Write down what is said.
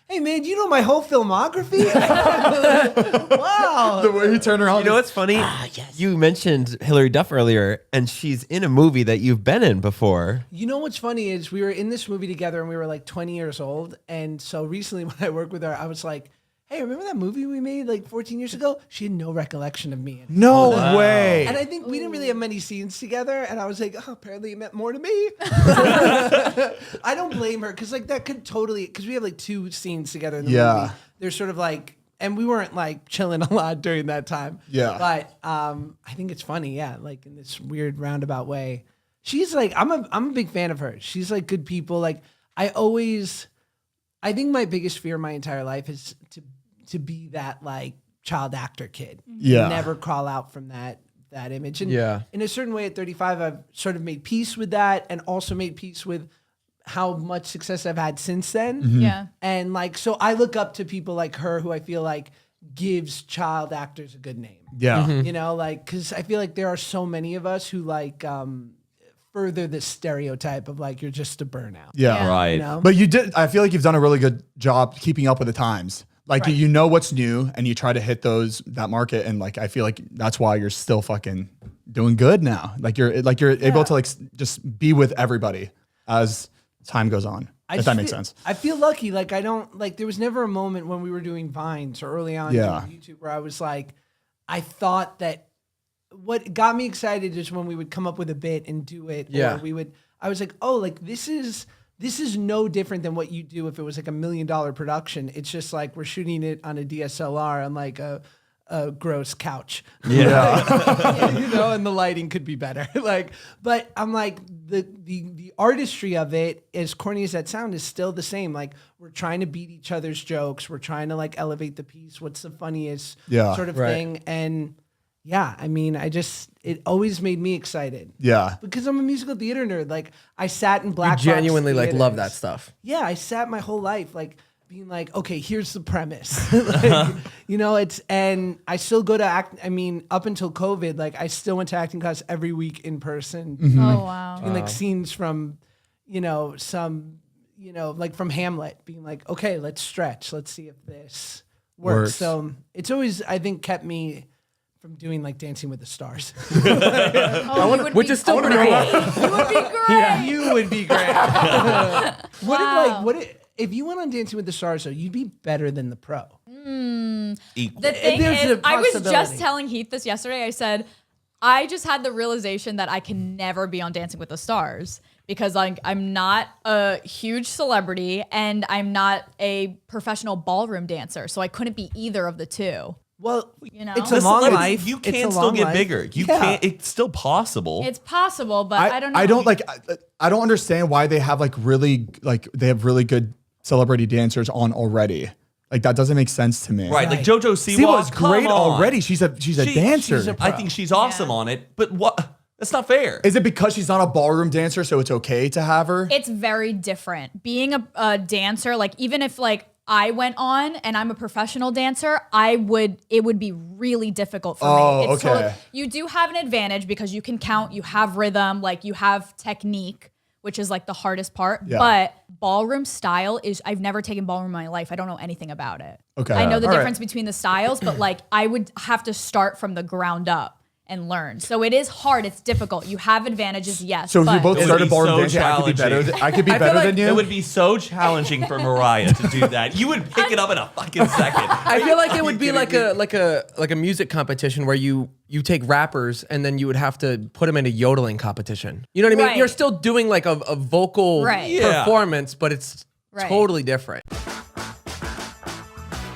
hey man, do you know my whole filmography? Wow. The way he turned around. You know what's funny? Yes. You mentioned Hilary Duff earlier, and she's in a movie that you've been in before. You know what's funny is we were in this movie together and we were like 20 years old. And so recently when I worked with her, I was like, hey, remember that movie we made like 14 years ago? She had no recollection of me. No way. And I think we didn't really have many scenes together. And I was like, oh, apparently it meant more to me. I don't blame her because like that could totally, because we have like 2 scenes together in the movie. They're sort of like, and we weren't like chilling a lot during that time. Yeah. But I think it's funny. Yeah. Like in this weird roundabout way. She's like, I'm a big fan of her. She's like good people. Like I think my biggest fear my entire life is to be that like child actor kid. Yeah. Never crawl out from that image. And Yeah. in a certain way at 35, I've sort of made peace with that and also made peace with how much success I've had since then. Mm-hmm. Yeah. And like, so I look up to people like her who I feel like gives child actors a good name. Yeah. You know, like, cause I feel like there are so many of us who like, further the stereotype of like, you're just a burnout. Yeah. Right. You know? But I feel like you've done a really good job keeping up with the times. Like Right. you know what's new and you try to hit that market. And like, I feel like that's why you're still fucking doing good now. Like you're able to like just be with everybody as time goes on. If that makes sense. I feel lucky. Like I don't like, there was never a moment when we were doing Vines or early on Yeah. on YouTube where I was like, I thought that what got me excited is when we would come up with a bit and do it. Yeah. Or I was like, oh, like this is no different than what you do if it was like $1 million production. It's just like we're shooting it on a DSLR on like a gross couch. Yeah. You know, and the lighting could be better. Like, but I'm like the artistry of it, as corny as that sound, is still the same. Like we're trying to beat each other's jokes. We're trying to like elevate the piece. What's the funniest sort of thing? And yeah, I mean, it always made me excited. Yeah. Because I'm a musical theater nerd. Like I sat in black box Genuinely like love that theaters. stuff. Yeah, I sat my whole life like being like, okay, here's the premise. Like, you know, and I still go to act. I mean, up until COVID, like I still went to acting class every week in person. Mm-hmm. Oh, wow. Doing like scenes from, like from Hamlet, being like, okay, let's stretch. Let's see if this works. So it's always, I think, kept me from doing like Dancing with the Stars. Which is still pretty cool. You would be great. You would be great. If you went on Dancing with the Stars, though, you'd be better than the pro. Equal. The thing There's is, a I was possibility. just telling Heath this yesterday. I said, I just had the realization that I can never be on Dancing with the Stars because I'm not a huge celebrity and I'm not a professional ballroom dancer. So I couldn't be either of the two. Well, You know? it's a The long celebrity- life. You It's a can still long get life. bigger. You Yeah. can't. It's still possible. It's possible, but I don't know. I don't like. I don't understand why they have really good celebrity dancers on already. Like that doesn't make sense to me. Right, like JoJo Siwa Siwa's great come on. already. She's a dancer. I think she's awesome on it, but what? That's not fair. Is it because she's not a ballroom dancer, so it's okay to have her? It's very different. Being a dancer, like even if like I went on and I'm a professional dancer, it would be really difficult for me. It's okay. You do have an advantage because you can count, you have rhythm, like you have technique, which is like the hardest part. Yeah. But ballroom style I've never taken ballroom in my life. I don't know anything about it. Okay. I know the All right. difference between the styles, but like I would have to start from the ground up and learn. So it is hard. It's difficult. You have advantages, yes. So if but we both It would started be ballroom so dancing, I could be better. challenging. I could be I feel better like than you. It would be so challenging for Mariah to do that. You would pick it up in a fucking second. I feel like it would be like a music competition where you take rappers and then you would have to put them in a yodeling competition. You know what I mean? Right. You're still doing like a vocal Right. Yeah. performance, but it's Right. totally different.